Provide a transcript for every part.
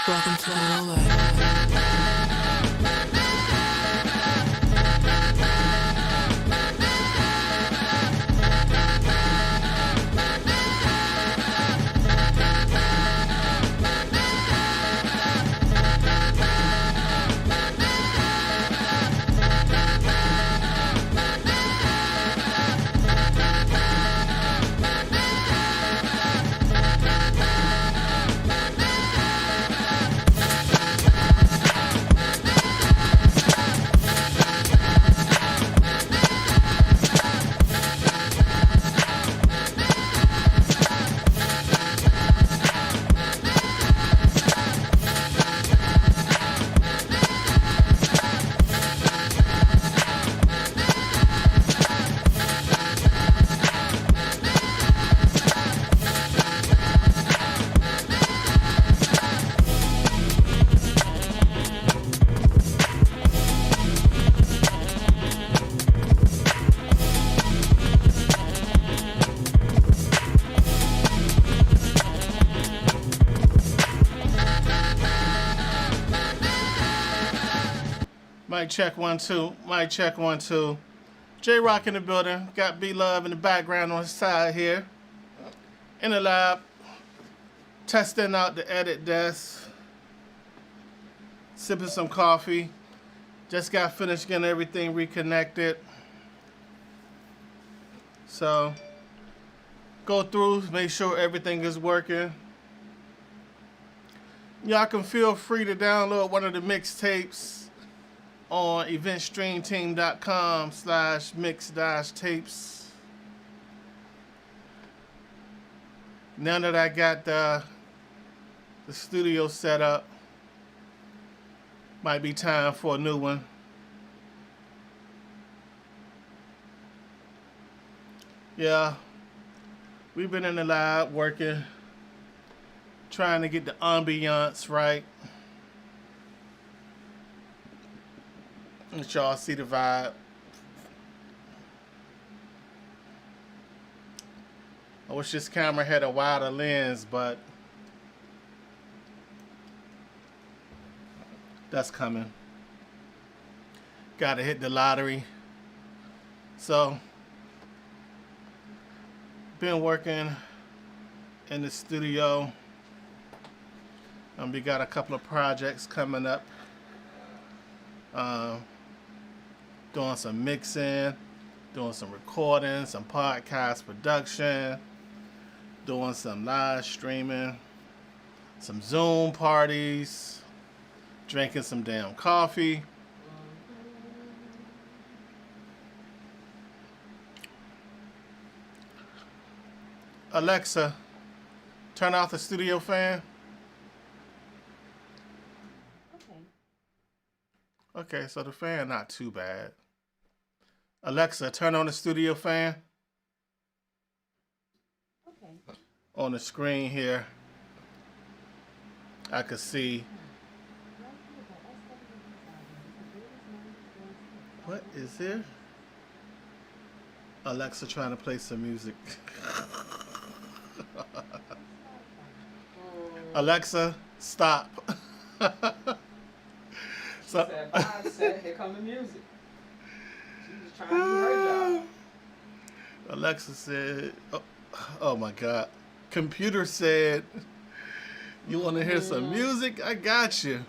Welcome to the real life. Mic check 1 2. Mic check 1 2. J Rock in the building. Got B Love in the background on his side here. In the lab. Testing out the edit desk. Sipping some coffee. Just got finished getting everything reconnected. So go through, make sure everything is working. Y'all can feel free to download one of the mixtapes on eventstreamteam.com/mix-tapes. Now that I got the studio set up, might be time for a new one. Yeah, we've been in the lab working, trying to get the ambiance right. Let y'all see the vibe. I wish this camera had a wider lens, but that's coming. Gotta hit the lottery. So, been working in the studio. We got a couple of projects coming up. Doing some mixing, doing some recording, some podcast production, doing some live streaming, some Zoom parties, drinking some damn coffee. Alexa, turn off the studio fan. Okay, so the fan not too bad. Alexa, turn on the studio fan. Okay. On the screen here, I could see. What is there? Alexa trying to play some music. Alexa, stop. So, said, bye, said, here come the music. She was trying to do her job. Alexa said, oh my God. Computer said, you want to hear some music? I got you.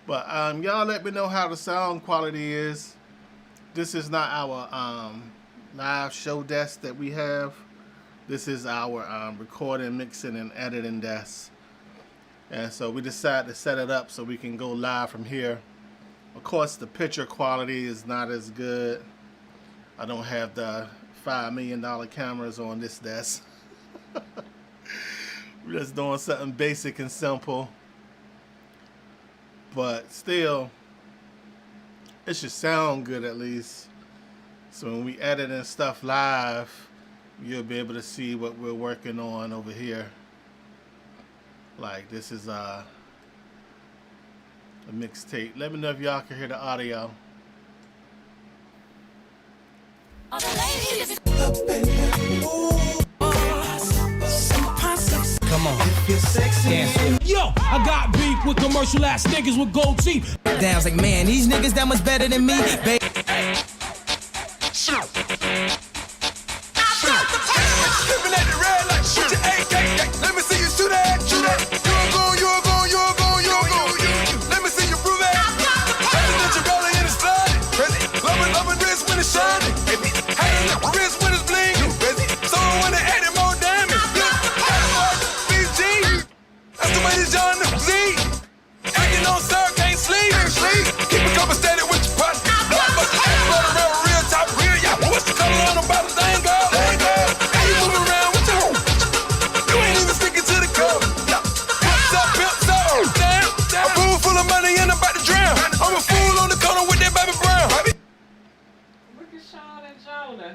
But y'all let me know how the sound quality is. This is not our live show desk that we have. This is our recording, mixing, and editing desk. And so we decided to set it up so we can go live from here. Of course, the picture quality is not as good. I don't have the $5 million cameras on this desk. We're just doing something basic and simple. But still, it should sound good at least. So when we edit and stuff live, you'll be able to see what we're working on over here. Like this is a mixtape. Let me know if y'all can hear the audio. Come on. If you're sexy. Dance with me. Yo, I got beef with commercial ass niggas with gold teeth. Damn, I was like, man, these niggas that much better than me. Baby.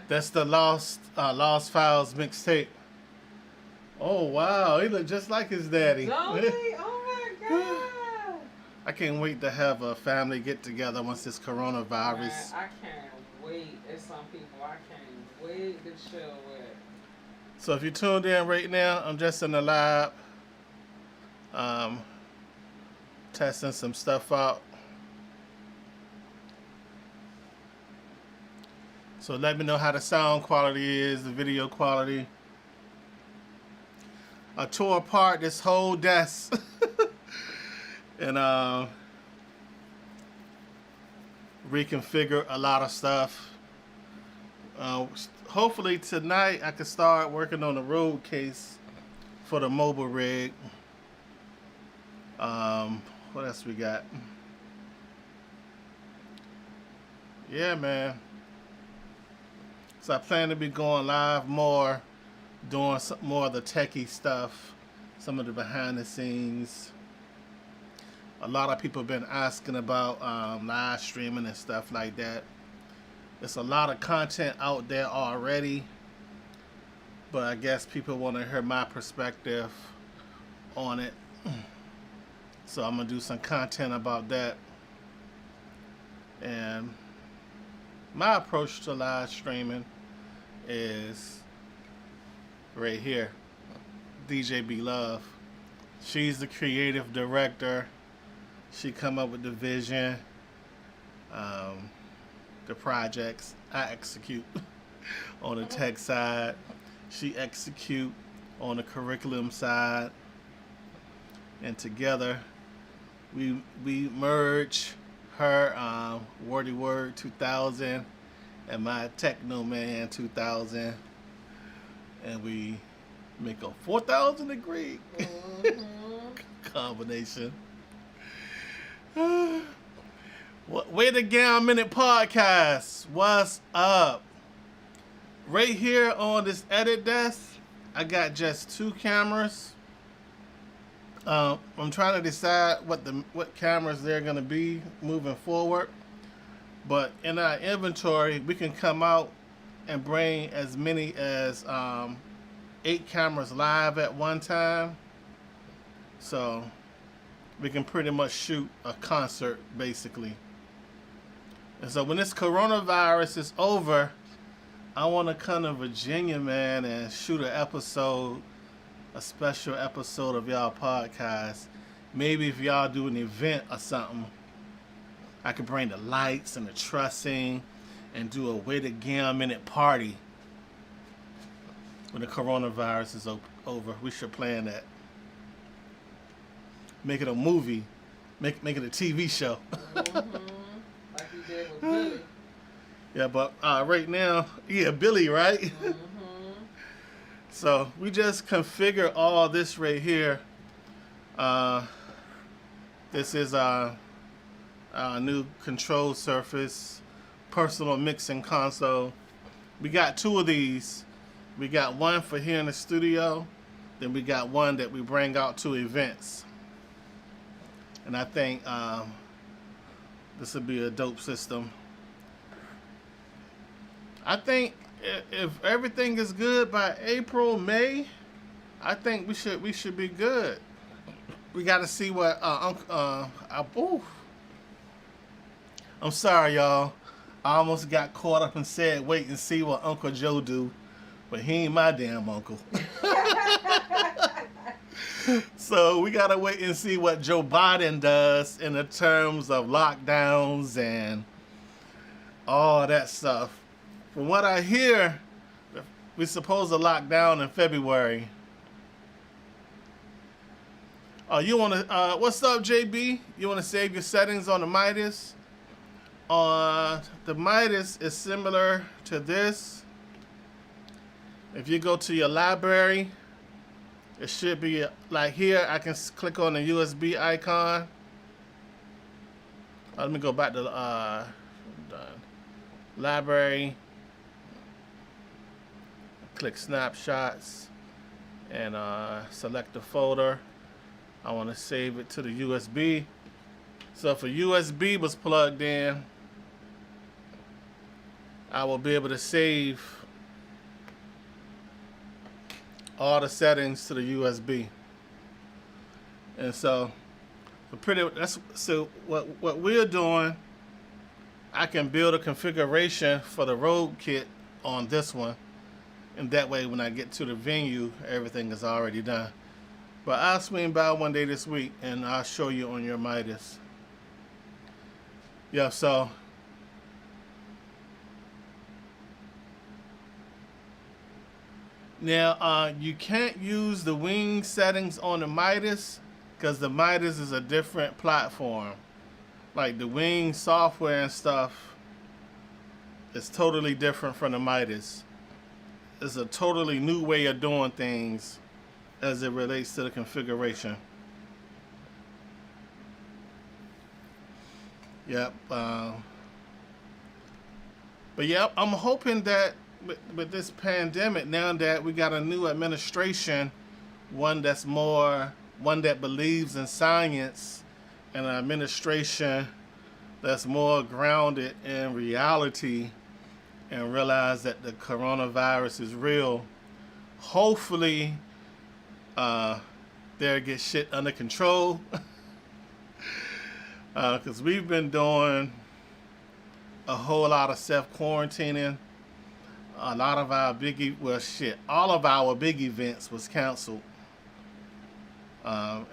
That's the Lost Files mixtape. Oh wow, he look just like his daddy. Don't he? Oh my God! I can't wait to have a family get together once this coronavirus. Man, I can't wait. There's some people I can't wait to chill with. So if you tuned in right now, I'm just in the lab, testing some stuff out. So let me know how the sound quality is, the video quality. I tore apart this whole desk and reconfigure a lot of stuff. Hopefully tonight I can start working on the road case for the mobile rig. What else we got? Yeah, man. So I plan to be going live more, doing some more of the techie stuff, some of the behind the scenes. A lot of people have been asking about live streaming and stuff like that. There's a lot of content out there already, but I guess people want to hear my perspective on it. So I'm gonna do some content about that. And my approach to live streaming is right here. DJ B Love. She's the creative director. She come up with the vision, the projects. I execute on the tech side. She execute on the curriculum side. And together we merge her Wordy Word 2000 and my Techno Man 2000, and we make a 4,000 degree combination. Wait again a minute podcast. What's up? Right here on this edit desk, I got just 2 cameras. I'm trying to decide what cameras they're gonna be moving forward. But in our inventory, we can come out and bring as many as 8 cameras live at one time. So we can pretty much shoot a concert basically. And so when this coronavirus is over, I want to come to Virginia, man, and shoot an episode, a special episode of y'all podcast. Maybe if y'all do an event or something, I could bring the lights and the trussing and do a wait again a minute party when the coronavirus is over. We should plan that. Make it a movie. Make it a TV show. Like you did with Billy. Yeah, but right now, Billy, right? So we just configure all this right here. This is our new control surface, personal mixing console. We got 2 of these. We got one for here in the studio, then we got one that we bring out to events. And I think this would be a dope system. I think if everything is good by April, May, I think we should be good. We got to see what I'm sorry, y'all. I almost got caught up and said, wait and see what Uncle Joe do. But he ain't my damn uncle. So we gotta wait and see what Joe Biden does in the terms of lockdowns and all that stuff. From what I hear, we're supposed to lock down in February. You wanna, what's up, JB? You wanna save your settings on the Midas? The Midas is similar to this. If you go to your library, it should be like here. I can click on the USB icon. Let me go back to library. Click snapshots and select the folder. I want to save it to the USB. So if a USB was plugged in, I will be able to save all the settings to the USB. And so what we're doing, I can build a configuration for the Road Kit on this one, and that way when I get to the venue, everything is already done. But I'll swing by one day this week and I'll show you on your Midas. Yeah, so now you can't use the wing settings on the Midas because the Midas is a different platform. Like the wing software and stuff is totally different from the Midas. It's a totally new way of doing things as it relates to the configuration. Yep. But yeah, I'm hoping that with this pandemic, now that we got a new administration, one that believes in science, and an administration that's more grounded in reality and realize that the coronavirus is real, hopefully they'll get shit under control. Because we've been doing a whole lot of self-quarantining. A lot of our all of our big events was canceled.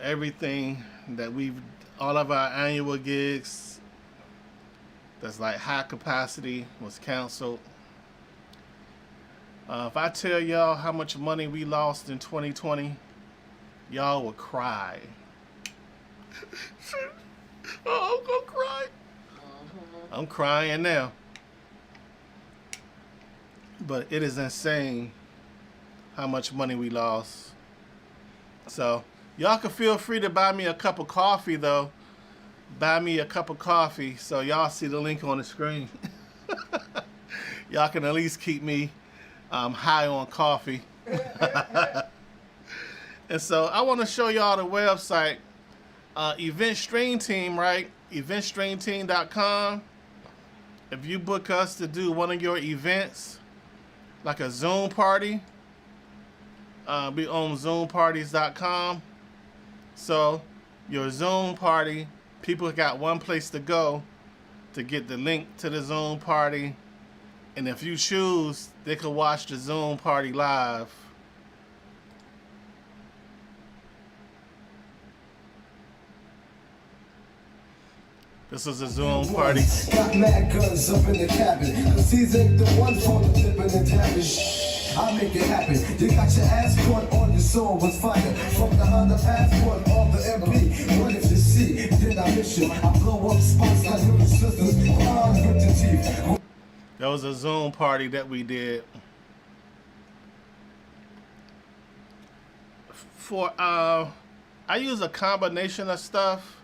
Everything that all of our annual gigs that's like high capacity was canceled. If I tell y'all how much money we lost in 2020, y'all will cry. Oh, I'm gonna cry. I'm crying now. But it is insane how much money we lost. So y'all can feel free to buy me a cup of coffee though. Buy me a cup of coffee so y'all see the link on the screen. Y'all can at least keep me high on coffee. And so I want to show y'all the website. Event Stream Team, right? EventStreamTeam.com. If you book us to do one of your events, like a Zoom party, we own ZoomParties.com. So your Zoom party, people got one place to go to get the link to the Zoom party, and if you choose, they can watch the Zoom party live. This is a Zoom party. Got mad guns up in the cabin, cause these ain't the ones for the flipping and tapping. I'll make it happen. You got your ass caught on your soul was fire. From the Honda passport of the MP. What if you see? Then I miss you. I blow up spots like little sisters. With the teeth. That was a Zoom party that we did. I use a combination of stuff.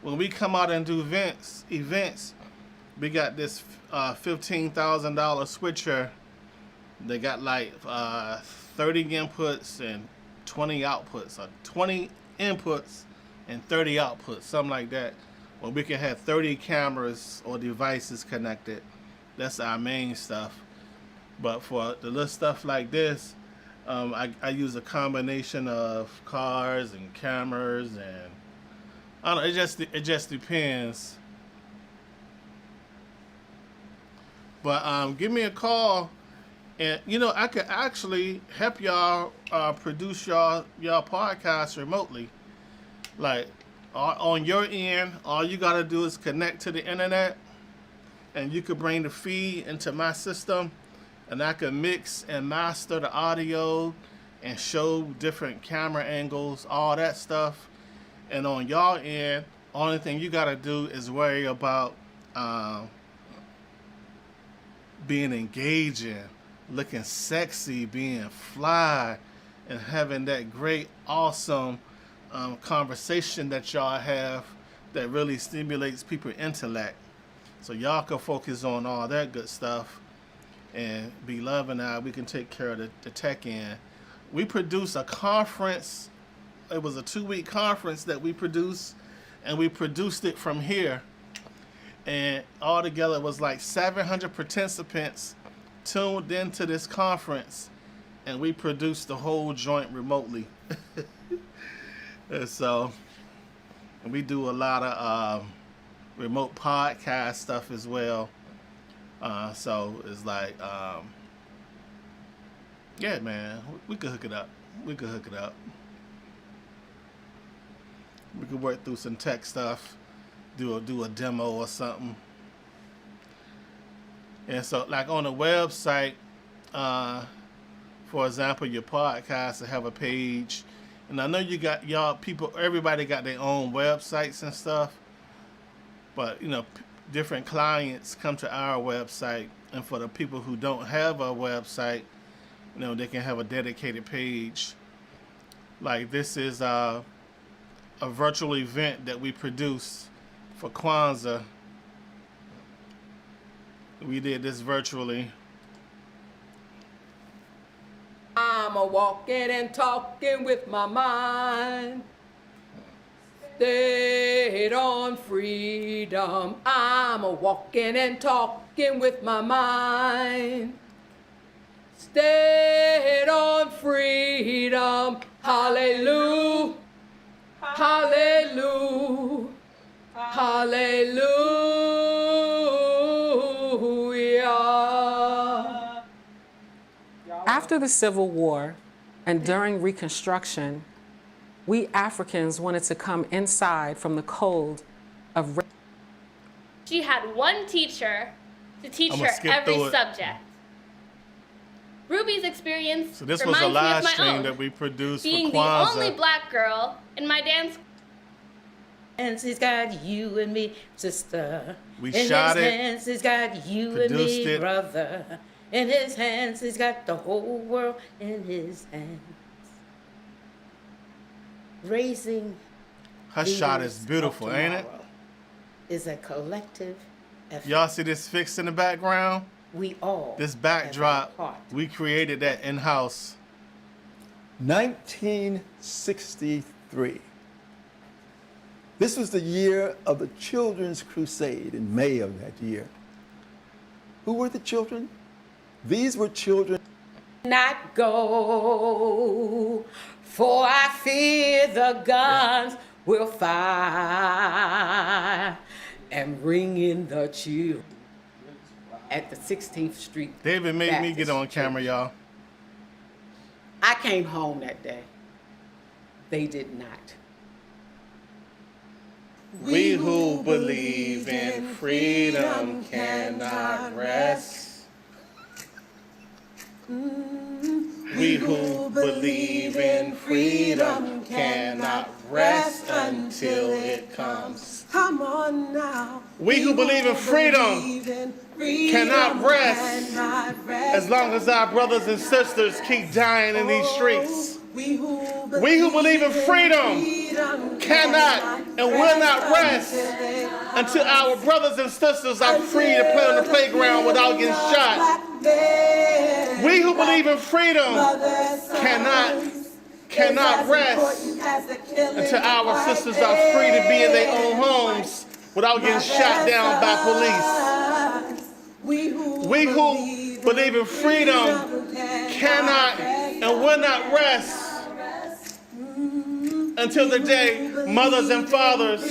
When we come out and do events, we got this $15,000 switcher. They got like 30 inputs and 20 outputs, or 20 inputs and 30 outputs, something like that. Where we can have 30 cameras or devices connected. That's our main stuff. But for the little stuff like this, I use a combination of cars and cameras, and I don't know, it just depends. But give me a call, and I could actually help y'all produce y'all podcast remotely. Like on your end, all you gotta do is connect to the internet, and you could bring the feed into my system, and I could mix and master the audio and show different camera angles, all that stuff. And on y'all end, only thing you gotta do is worry about being engaging, looking sexy, being fly, and having that great, awesome conversation that y'all have that really stimulates people's intellect. So y'all can focus on all that good stuff, and Beloved and I, we can take care of the tech end. We produced a conference. It was a 2-week conference that we produced, and we produced it from here. And altogether it was like 700 participants tuned into this conference, and we produced the whole joint remotely. And so, and we do a lot of remote podcast stuff as well. So it's like, yeah, man, we could hook it up. We could work through some tech stuff, do a demo or something. And so, like on the website, for example, your podcast will have a page. And I know you got everybody got their own websites and stuff. But, different clients come to our website. And for the people who don't have a website, they can have a dedicated page. Like this is a virtual event that we produced for Kwanzaa. We did this virtually. I'm a walking and talking with my mind. Stayed on freedom. I'm a walking and talking with my mind. Stayed on freedom. Hallelujah. Hallelujah. Hallelujah. After the Civil War and during Reconstruction, we Africans wanted to come inside from the cold of. She had one teacher to teach I'm her gonna skip every through it. subject. Ruby's experience So this was reminds a me live of my stream own, that we produced being for the Kwanzaa. only black girl in my dance. Hands, he's got you and me, sister. We in shot his it, hands, he's got you and produced me, it. brother. In his hands, he's got the whole world in his hands. Raising Her shot is leaders beautiful, of ain't it? tomorrow is a collective effort. Y'all see this fix in the background? We all This have backdrop, our part. we created that in-house. 1963. This was the year of the Children's Crusade in May of that year. Who were the children? These were children. Not go, for I fear the guns will fire and ring in the chill at the 16th Street. David made me Baptist get on camera, Church. y'all. I came home that day. They did not. We who believe in freedom cannot rest. We who believe in freedom cannot rest until it comes. Come on now. We who believe in freedom cannot rest as long as our brothers and sisters keep dying in these streets. We who believe in freedom cannot and will not rest until our brothers and sisters are free to play on the playground without getting shot. We who believe in freedom cannot rest until our sisters are free to be in their own homes without getting shot down by police. We who believe in freedom cannot and will not rest until the day mothers and fathers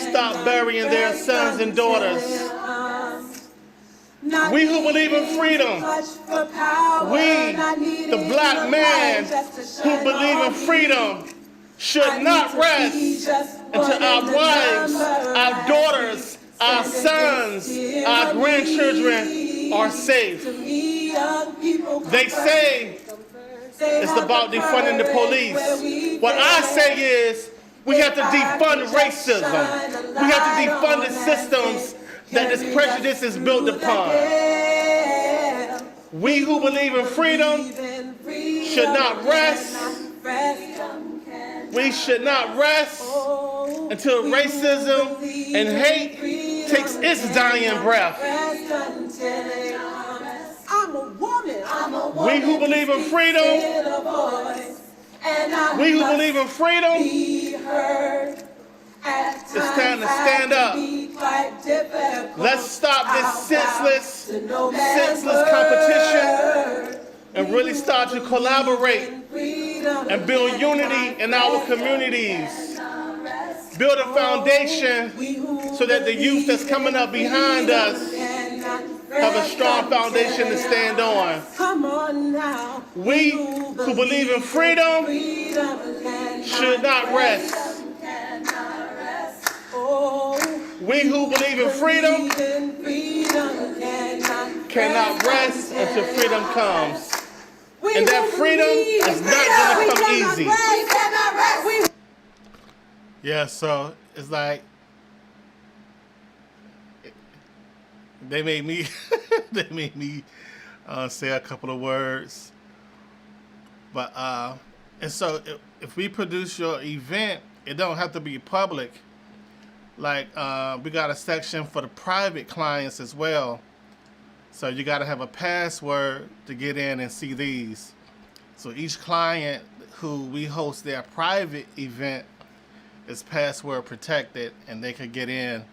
stop burying their sons and daughters. We who believe in freedom. We, the black man who believe in freedom, should not rest until our wives, our daughters, our sons, our grandchildren are safe. They say it's about defunding the police. What I say is we have to defund racism. We have to defund the systems that this prejudice is built upon. We who believe in freedom should not rest. We should not rest until racism and hate takes its dying breath. We who believe in freedom, we who believe in freedom, it's time to stand up. Let's stop this senseless competition and really start to collaborate and build unity in our communities. Build a foundation so that the youth that's coming up behind us have a strong foundation to stand on. We who believe in freedom should not rest. We who believe in freedom cannot rest until freedom comes. And that freedom is not going to come easy. Yeah, so it's like they made me say a couple of words. But and so if we produce your event, it don't have to be public. Like we got a section for the private clients as well. So you got to have a password to get in and see these. So each client who we host their private event is password protected, and they could get in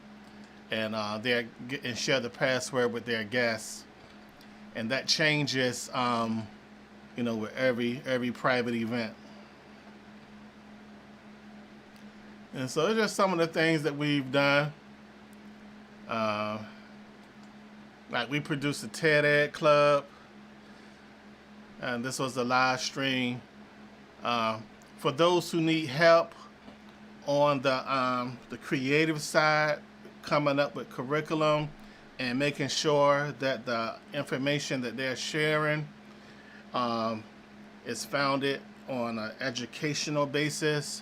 and and share the password with their guests. And that changes, with every private event. And so it's just some of the things that we've done. Like we produced a TED Ed Club, and this was a live stream. For those who need help on the creative side, coming up with curriculum and making sure that the information that they're sharing is founded on an educational basis.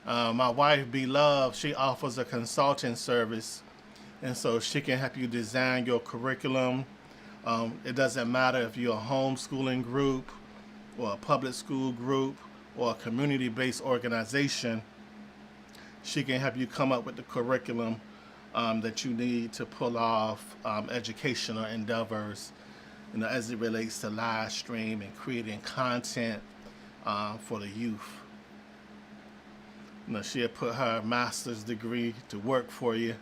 My wife, Beloved, she offers a consulting service, and so she can help you design your curriculum. It doesn't matter if you're a homeschooling group or a public school group or a community-based organization. She can help you come up with the curriculum that you need to pull off educational endeavors, as it relates to live stream and creating content for the youth. She'll put her master's degree to work for you,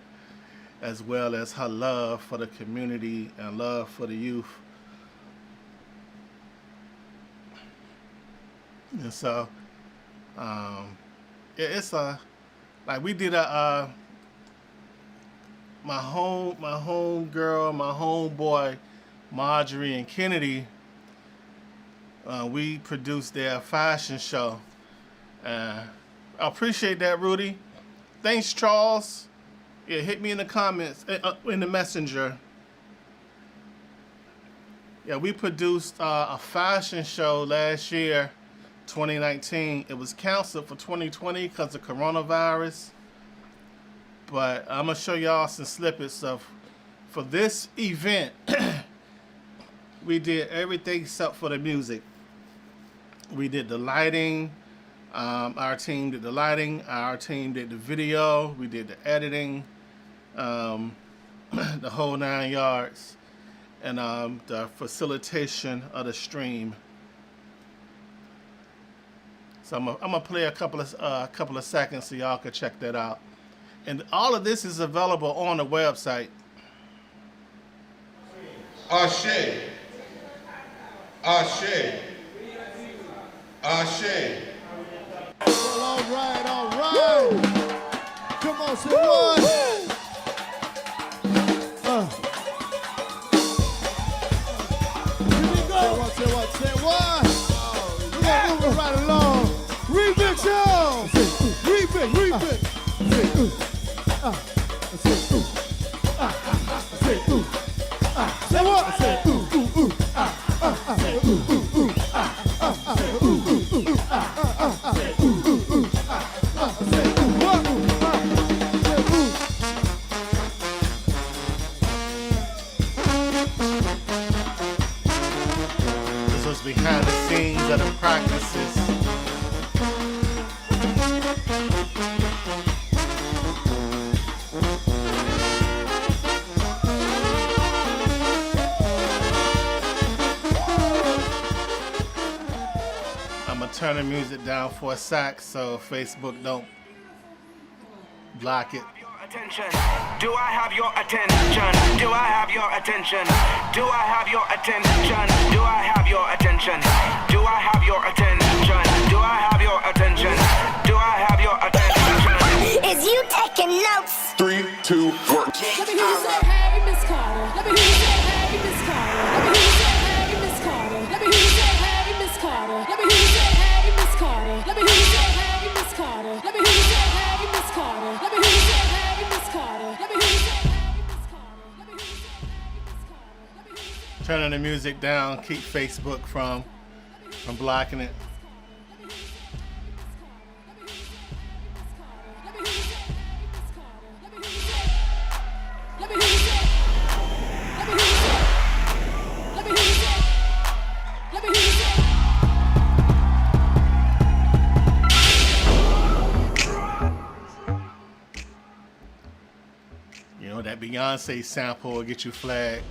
as well as her love for the community and love for the youth. And so, it's like we did my home girl, my homeboy, Marjorie and Kennedy. We produced their fashion show. I appreciate that, Rudy. Thanks, Charles. Yeah, hit me in the comments, in the messenger. Yeah, we produced a fashion show last year, 2019. It was canceled for 2020 because of coronavirus. But I'm going to show y'all some snippets for this event. We did everything except for the music. We did the lighting. Our team did the lighting. Our team did the video. We did the editing. The whole 9 yards. And the facilitation of the stream. So I'm gonna play a couple of seconds so y'all can check that out. And all of this is available on the website. Ashe. Ashe. Ashe. Well, all right. Come on, say what? Say what? We're moving right along. Remix, yo! Remix. Say what? This was behind the scenes of the practices. I'm gonna turn the music down for a sec so Facebook don't block it. Attention. Do I have your attention? Do I have your attention? Do I have your attention? Do I have your attention? Do I have your attention? Do I have your attention? Do I have your attention? Is you taking notes? 3, 2, 1. Let me hear you say, hey, Miss Carter. Let me hear you say, hey, Miss Carter. Let me hear you say, hey, Miss Carter. Let me hear you say, hey, Miss Carter. Let me hear you say, hey, Miss Carter. Let me hear you say, hey, Miss Carter. Let me hear you say, hey, Miss Carter. Let me hear you say, hey, Miss Carter. Let me hear you say, hey, Miss Carter. Let me hear you say, hey, Miss Carter. Let me hear you say. Turning the music down, keep Facebook from blocking it. You know, that Beyonce sample will get you flagged.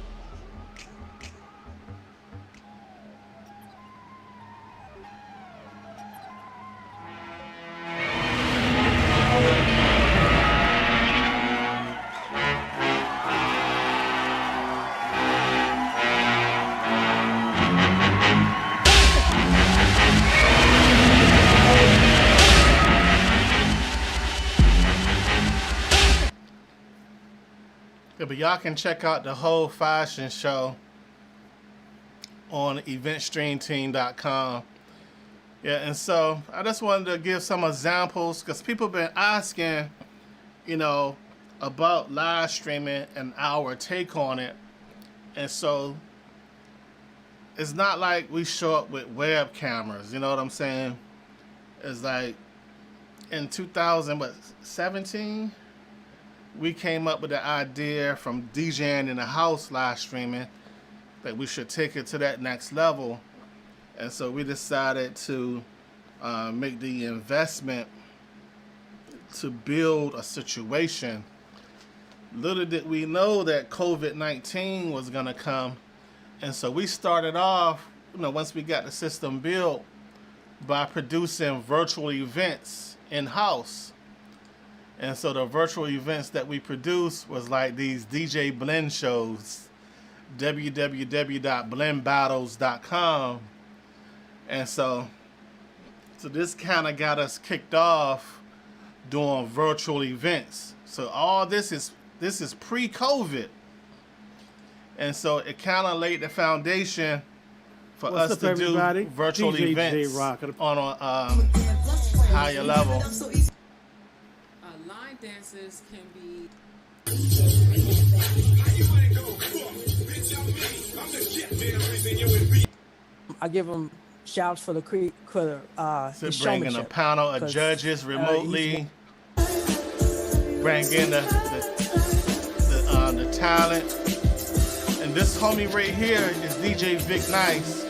Yeah, but y'all can check out the whole fashion show on eventstreamteam.com. Yeah, and so I just wanted to give some examples because people have been asking, you know, about live streaming and our take on it. And so it's not like we show up with web cameras, you know what I'm saying? It's like in 2017, we came up with the idea from DJing in the house live streaming that we should take it to that next level. And so we decided to make the investment to build a situation. Little did we know that COVID-19 was gonna come. And so we started off, you know, once we got the system built, by producing virtual events in-house. And so the virtual events that we produced was like these DJ blend shows, www.blendbattles.com. And so this kind of got us kicked off doing virtual events. So all this is pre-COVID. And so it kind of laid the foundation for us to do virtual DJ events J-Rock. on a higher level. Line dances can be. I give him shouts for the So his bringing a showmanship. panel of judges remotely, bringing the talent. And this homie right here is DJ Vic Nice.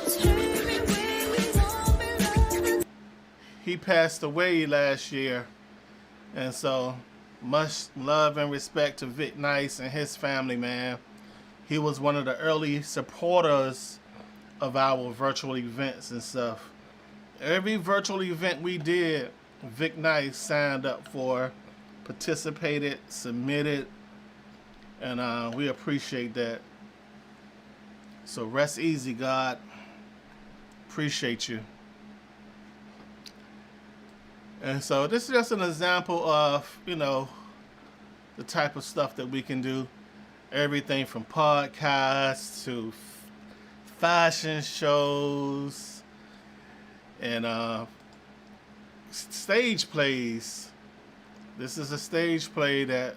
He passed away last year. And so much love and respect to Vic Nice and his family, man. He was one of the early supporters of our virtual events and stuff. Every virtual event we did, Vic Nice signed up for, participated, submitted, and we appreciate that. So rest easy, God. Appreciate you. And so this is just an example of, you know, the type of stuff that we can do. Everything from podcasts to fashion shows and stage plays. This is a stage play that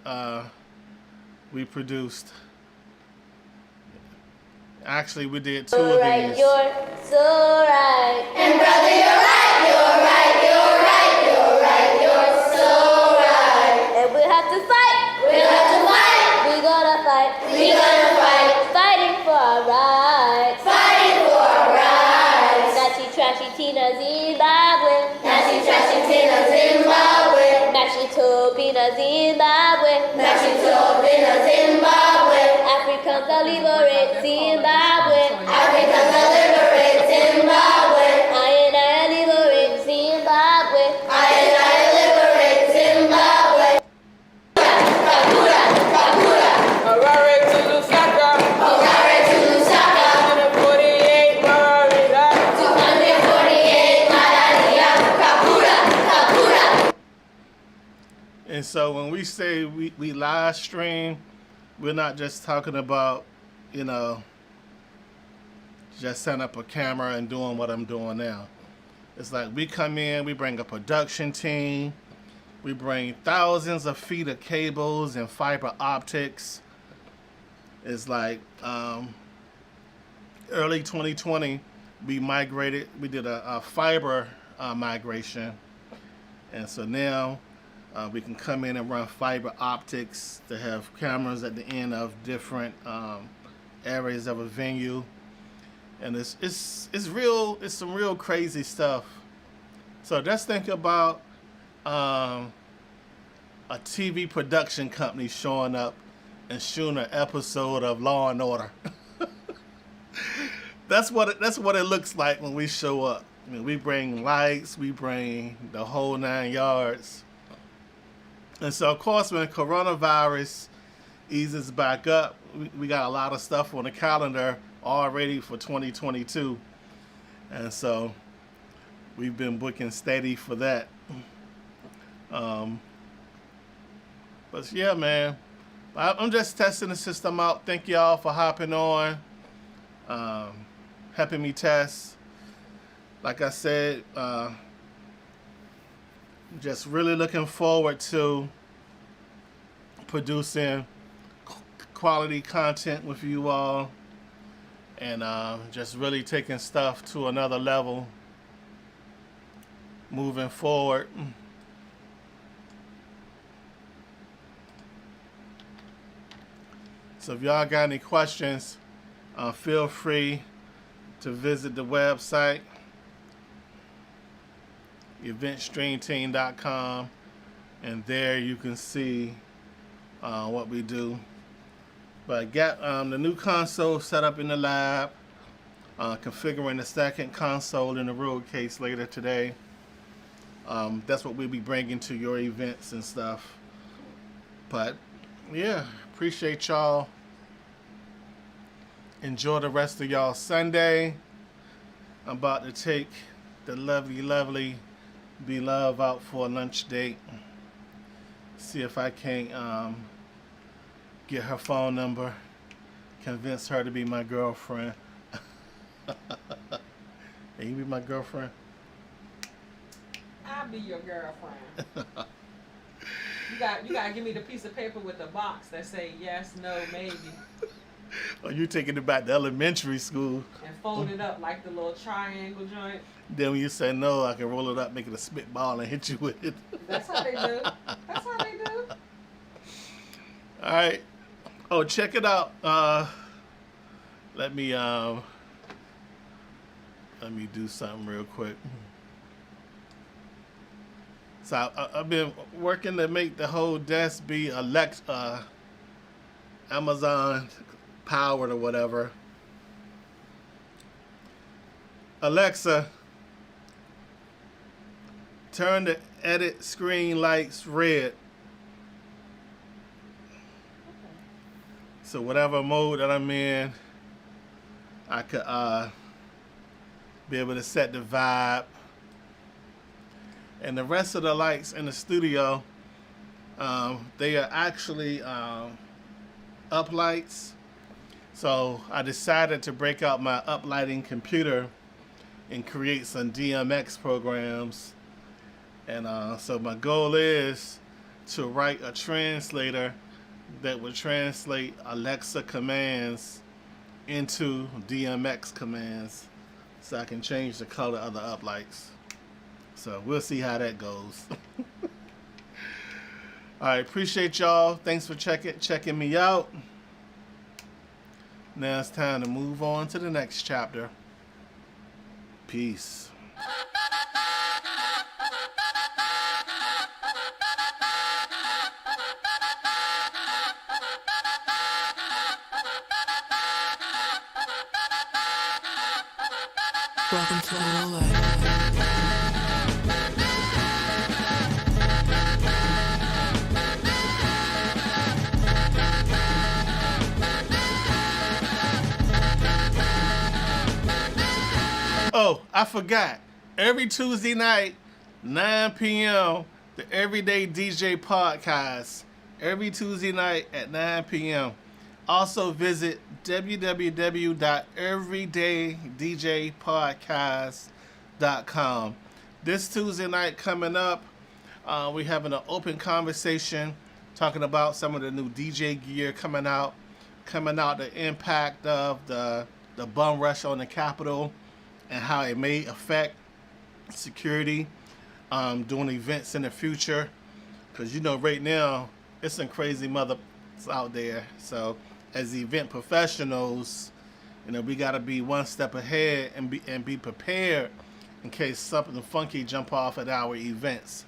we produced. Actually, we did 2 of these. You're so right. And brother, you're right, you're right, you're right, you're right, you're so right. And we have to fight, we'll have to fight. We're gonna fight, we're gonna fight. Fighting for our rights, fighting for our rights. Nasty, trashy Tina Zimbabwe. Nasty, trashy Tina Zimbabwe. Mashy Tobina Zimbabwe. Mashy Tobina Zimbabwe. Africans are liberate Zimbabwe. Africans are liberate Zimbabwe. I liberate Zimbabwe. I liberate Zimbabwe. Kakura, Kakura. Harare to Lusaka. Harare to Lusaka. 248 Malaria. 248 Malaria. Kakura, Kakura. And so when we say we live stream, we're not just talking about, you know, just setting up a camera and doing what I'm doing now. It's like we come in, we bring a production team, we bring thousands of feet of cables and fiber optics. It's like early 2020, we did a fiber migration. And so now we can come in and run fiber optics to have cameras at the end of different areas of a venue, and it's some real crazy stuff. So just think about a TV production company showing up and shooting an episode of Law and Order. That's what it looks like when we show up. I mean, we bring lights, we bring the whole 9 yards. And so, of course, when coronavirus eases back up, we got a lot of stuff on the calendar already for 2022. And so we've been booking steady for that. But yeah, man, I'm just testing the system out. Thank y'all for hopping on, helping me test. Like I said, just really looking forward to producing quality content with you all, and just really taking stuff to another level moving forward. So if y'all got any questions, feel free to visit the website, eventstreamteam.com, and there you can see what we do. But I got the new console set up in the lab, configuring the second console in the road case later today. That's what we'll be bringing to your events and stuff. But yeah, appreciate y'all. Enjoy the rest of y'all Sunday. I'm about to take the lovely Beloved out for a lunch date. See if I can't get her phone number, convince her to be my girlfriend. Can you be my girlfriend? I'll be your girlfriend. You gotta give me the piece of paper with the box that say yes, no, maybe. Or you taking it back to elementary school. And fold it up like the little triangle joint. Then when you say no, I can roll it up, make it a spitball, and hit you with it. That's how they do. That's how they do. All right. Oh, check it out. Let me do something real quick. So I've been working to make the whole desk be Amazon powered or whatever. Alexa, turn the edit screen lights red. So whatever mode that I'm in, I could be able to set the vibe. And the rest of the lights in the studio, they are actually up lights. So I decided to break out my uplighting computer and create some DMX programs. And so my goal is to write a translator that would translate Alexa commands into DMX commands so I can change the color of the uplights. So we'll see how that goes. All right, appreciate y'all. Thanks for checking me out. Now it's time to move on to the next chapter. Peace. Welcome to the real life. Oh, I forgot. Every Tuesday night, 9 p.m., the Everyday DJ Podcast. Every Tuesday night at 9 p.m. Also visit www.everydaydjpodcast.com. This Tuesday night coming up, we're having an open conversation talking about some of the new DJ gear coming out, the impact of the bum rush on the Capitol and how it may affect security doing events in the future. Because, you know, right now, it's some crazy mothers out there. So as event professionals, you know, we got to be one step ahead and be prepared in case something funky jump off at our events.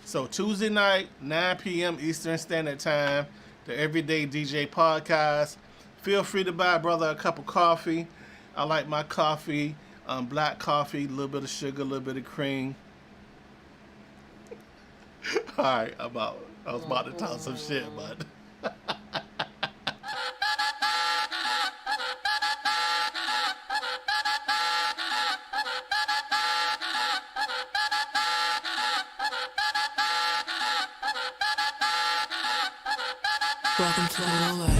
So Tuesday night, 9 p.m. Eastern Standard Time, the Everyday DJ Podcast. Feel free to buy brother a cup of coffee. I like my coffee, black coffee, a little bit of sugar, a little bit of cream. All right, I was about to talk some shit, but Welcome to the real life.